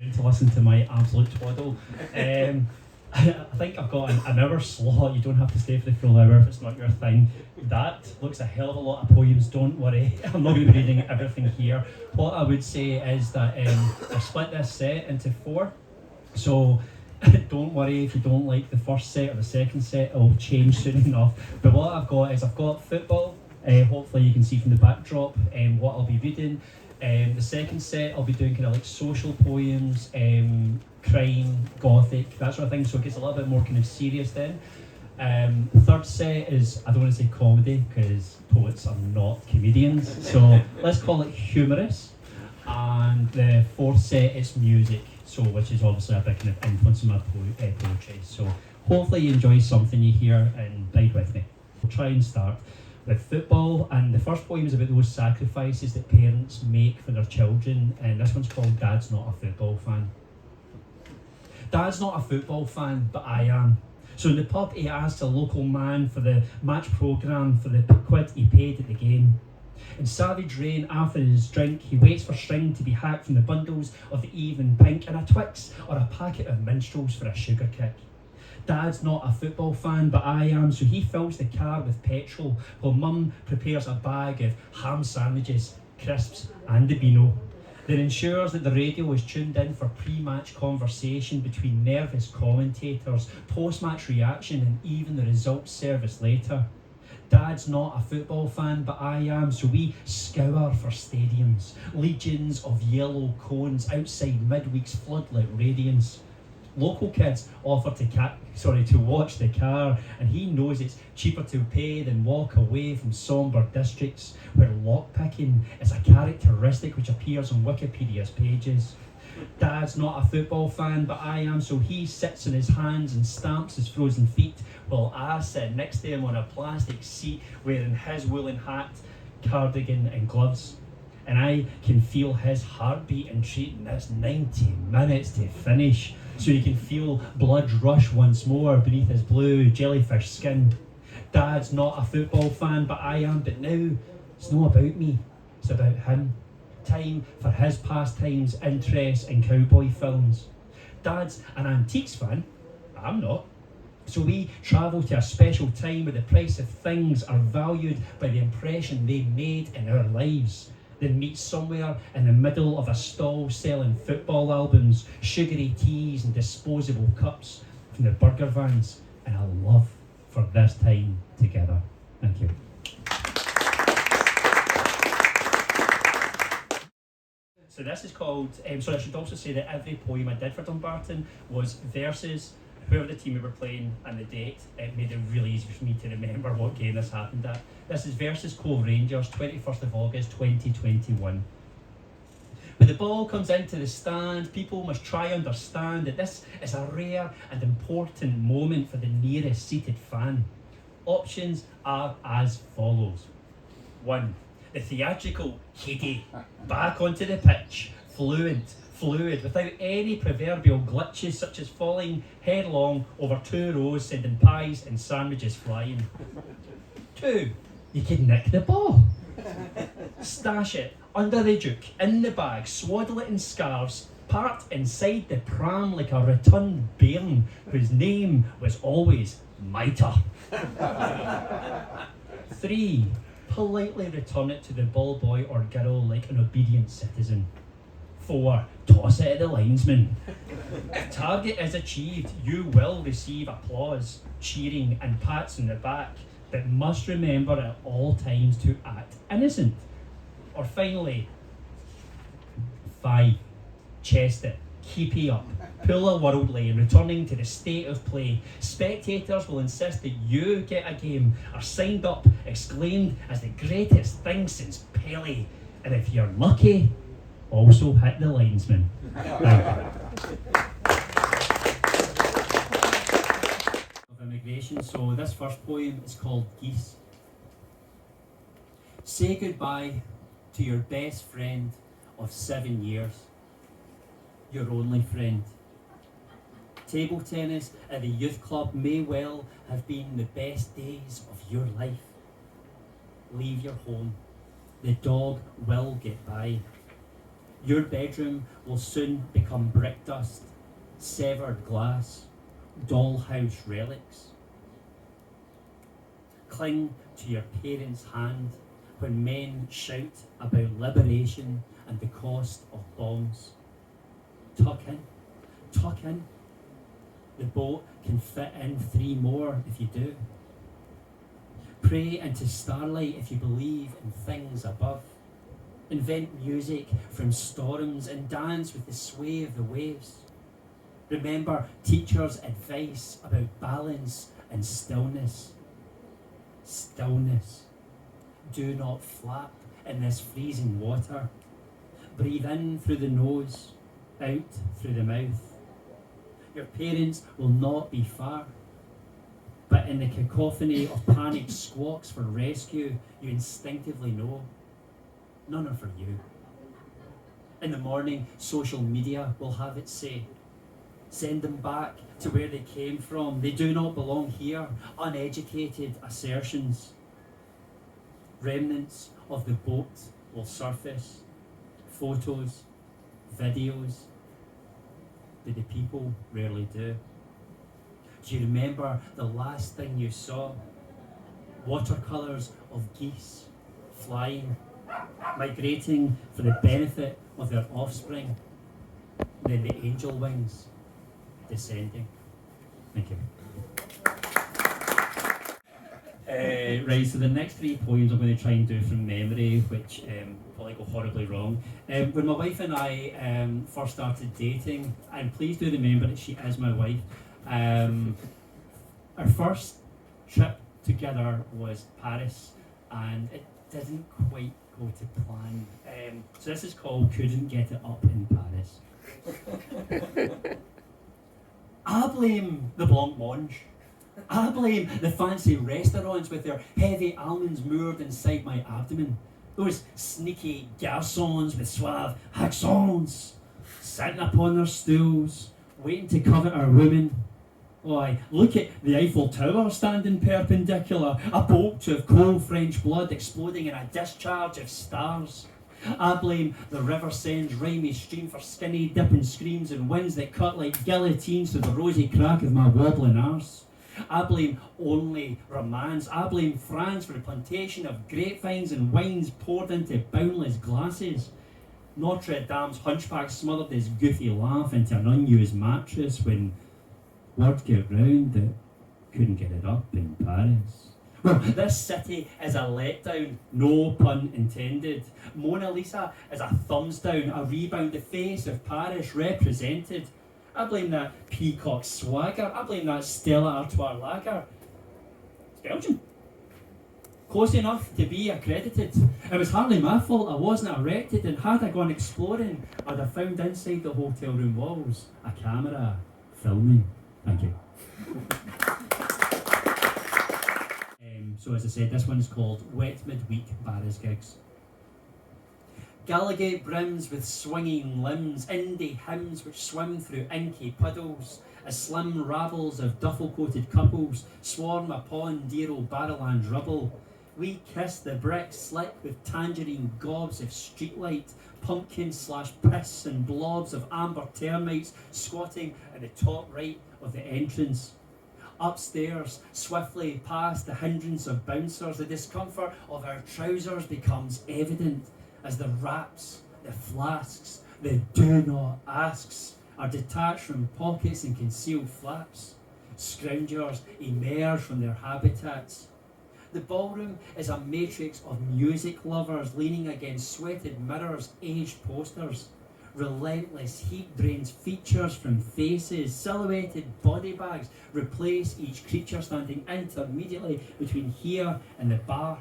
To listen to my absolute twaddle. I think I've got an hour slot. You don't have to stay for the full hour if it's not your thing. That looks a hell of a lot of poems, don't worry. I'm not going to be reading everything here. What I would say is that I've split this set into 4. So don't worry if you don't like the first set or the second set, it'll change soon enough. But what I've got football. Hopefully you can see from the backdrop what I'll be reading. The second set I'll be doing kind of like social poems, crime, gothic, that sort of thing, so it gets a little bit more kind of serious then. Third set is, I don't want to say comedy because poets are not comedians, so let's call it humorous. And the fourth set is music, so which is obviously a big kind of influence in my poetry. So hopefully you enjoy something you hear and bide with me. We'll try and start with football, and the first poem is about those sacrifices that parents make for their children, and this one's called Dad's Not a Football Fan. Dad's not a football fan, but I am. So in the pub he asks a local man for the match programme for the quid he paid at the game. In savage rain after his drink, he waits for string to be hacked from the bundles of the Even Pink and a Twix or a packet of minstrels for a sugar kick. Dad's not a football fan, but I am, so he fills the car with petrol while Mum prepares a bag of ham sandwiches, crisps and a Beano. Then ensures that the radio is tuned in for pre-match conversation between nervous commentators, post-match reaction and even the results service later. Dad's not a football fan, but I am, so we scour for stadiums, legions of yellow cones outside midweek's floodlit radiance. Local kids offer to watch the car, and he knows it's cheaper to pay than walk away from sombre districts where lockpicking is a characteristic which appears on Wikipedia's pages. Dad's not a football fan, but I am, so he sits on his hands and stamps his frozen feet while I sit next to him on a plastic seat wearing his woolen hat, cardigan and gloves. And I can feel his heartbeat entreating this 90 minutes to finish, so you can feel blood rush once more beneath his blue jellyfish skin. Dad's not a football fan, but I am, but now it's not about me, it's about him. Time for his pastimes, interests and cowboy films. Dad's an antiques fan, I'm not. So we travel to a special time where the price of things are valued by the impression they made in our lives. Then meet somewhere in the middle of a stall selling football albums, sugary teas and disposable cups from the burger vans, and a love for this time together. Thank you. So this is called, so I should also say that every poem I did for Dumbarton was verses, whoever the team we were playing and the date. It made it really easy for me to remember what game this happened at. This is versus Cove Rangers, 21st of August 2021. When the ball comes into the stand, people must try understand that this is a rare and important moment for the nearest seated fan. Options are as follows. 1. The theatrical Katie back onto the pitch, fluid, without any proverbial glitches such as falling headlong over 2 rows, sending pies and sandwiches flying. 2. You can nick the ball. Stash it under the duke, in the bag, swaddle it in scarves, parked inside the pram like a rotund bairn whose name was always Mitre. 3. Politely return it to the ball boy or girl like an obedient citizen. 4. Toss it at the linesman. If target is achieved, you will receive applause, cheering and pats on the back, but must remember at all times to act innocent. Or finally, 5. Chest it, keep it up, pull a worldly and returning to the state of play. Spectators will insist that you get a game, are signed up, exclaimed as the greatest thing since Pele. And if you're lucky, also hit the linesman. Of immigration. So this first poem is called Geese. Say goodbye to your best friend of 7 years, your only friend. Table tennis at the youth club may well have been the best days of your life. Leave your home, the dog will get by. Your bedroom will soon become brick dust, severed glass, dollhouse relics. Cling to your parents' hand when men shout about liberation and the cost of bombs. Tuck in, tuck in. The boat can fit in 3 more if you do. Pray into starlight if you believe in things above. Invent music from storms and dance with the sway of the waves. Remember teachers' advice about balance and stillness. Stillness. Do not flap in this freezing water. Breathe in through the nose, out through the mouth. Your parents will not be far, but in the cacophony of panicked squawks for rescue, you instinctively know none are for you. In the morning, social media will have its say. Send them back to where they came from. They do not belong here. Uneducated assertions. Remnants of the boat will surface. Photos, videos, but the people rarely do. Do you remember the last thing you saw? Watercolours of geese flying, migrating for the benefit of their offspring. Then the angel wings descending. Thank you. Right, so the next 3 poems I'm going to try and do from memory, which probably go horribly wrong. When my wife and I first started dating, and please do remember that she is my wife, our first trip together was Paris, and it didn't quite go to plan. So this is called Couldn't Get It Up in Paris. I blame the blancmange. I blame the fancy restaurants with their heavy almonds moored inside my abdomen. Those sneaky garçons with suave accents, sitting upon their stools, waiting to covet our women. Why, look at the Eiffel Tower standing perpendicular, a bolt of cold French blood exploding in a discharge of stars. I blame the River Seine's rhymy stream for skinny dipping screams and winds that cut like guillotines through the rosy crack of my wobbling arse. I blame only romance. I blame France for the plantation of grapevines and wines poured into boundless glasses. Notre Dame's hunchback smothered his goofy laugh into an unused mattress when word got round that couldn't get it up in Paris. Well, this city is a letdown, no pun intended. Mona Lisa is a thumbs down, a rebound, the face of Paris represented. I blame that peacock swagger. I blame that Stella Artois lager. It's Belgian. Close enough to be accredited. It was hardly my fault I wasn't erected, and had I gone exploring, I'd have found inside the hotel room walls a camera filming. Thank you. So as I said, this one's called Wet Midweek Barras Gigs. Gallagate brims with swinging limbs, indie hymns which swim through inky puddles, as slim rabbles of duffel-coated couples swarm upon dear old Barrowland rubble. We kiss the bricks slick with tangerine gobs of streetlight, pumpkin/piss and blobs of amber termites squatting at the top right of the entrance. Upstairs, swiftly past the hindrance of bouncers, the discomfort of our trousers becomes evident as the wraps, the flasks, the do not asks are detached from pockets and concealed flaps. Scroungers emerge from their habitats. The ballroom is a matrix of music lovers leaning against sweated mirrors, aged posters. Relentless heat drains features from faces. Silhouetted body bags replace each creature standing intermediately between here and the bar.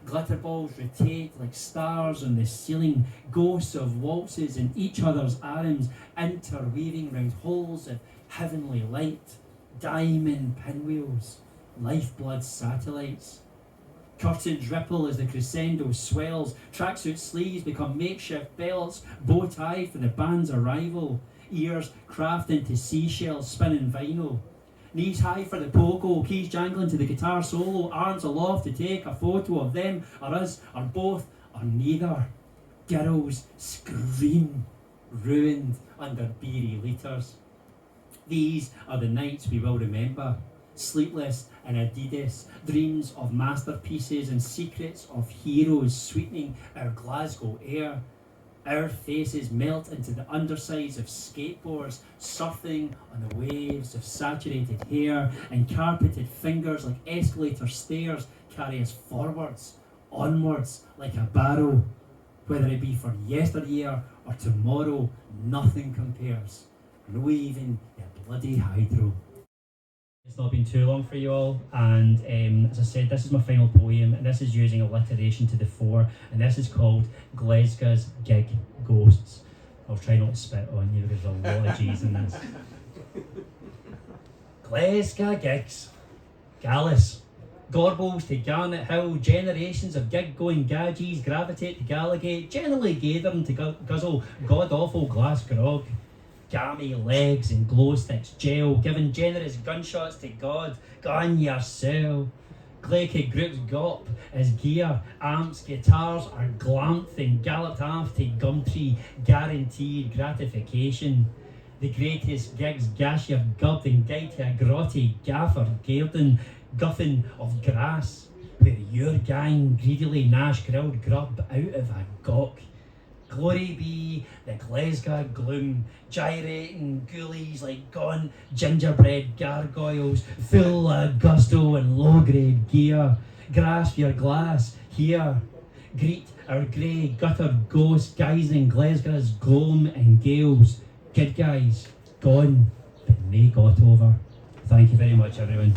Glitter balls rotate like stars on the ceiling, ghosts of waltzes in each other's arms, interweaving round holes of heavenly light. Diamond pinwheels, lifeblood satellites. Curtains ripple as the crescendo swells. Tracksuit sleeves become makeshift belts, bow tie for the band's arrival. Ears craft into seashells spinning vinyl. Knees high for the pogo, keys jangling to the guitar solo, arms aloft to take a photo of them, or us, or both, or neither. girls scream, ruined under beery litres. These are the nights we will remember, sleepless in Adidas, dreams of masterpieces and secrets of heroes sweetening our Glasgow air. Our faces melt into the undersides of skateboards, surfing on the waves of saturated hair, and carpeted fingers like escalator stairs carry us forwards, onwards like a barrow. Whether it be for yesteryear or tomorrow, nothing compares. No even your bloody hydro. It's not been too long for you all, and as I said, this is my final poem, and this is using alliteration to the fore, and this is called Glasgow's Gig Ghosts. I'll try not to spit on you because there's a lot of G's in this. Glasgow gigs, Gallus, Gorbals to Garnet Hill, generations of gig-going gadgies gravitate to Gallagate, generally gathering to guzzle god-awful glass grog. Gammy legs and glow sticks gel, giving generous gunshots to God, gun yourself. Glaikig groups gop as gear, amps, guitars are glamped and galloped off to Gumtree, guaranteed gratification. The greatest gigs gash your gub and guide to a grotty gaffer garden, guffin of grass, where your gang greedily gnash grilled grub out of a gawk. Glory be the Glasgow gloom, gyrating ghoulies like gaunt gingerbread gargoyles, full of gusto and low-grade gear. Grasp your glass here. Greet our grey gutter ghosts guising Glasgow's gloam and gales. Good guys, gone, but they got over. Thank you very much, everyone.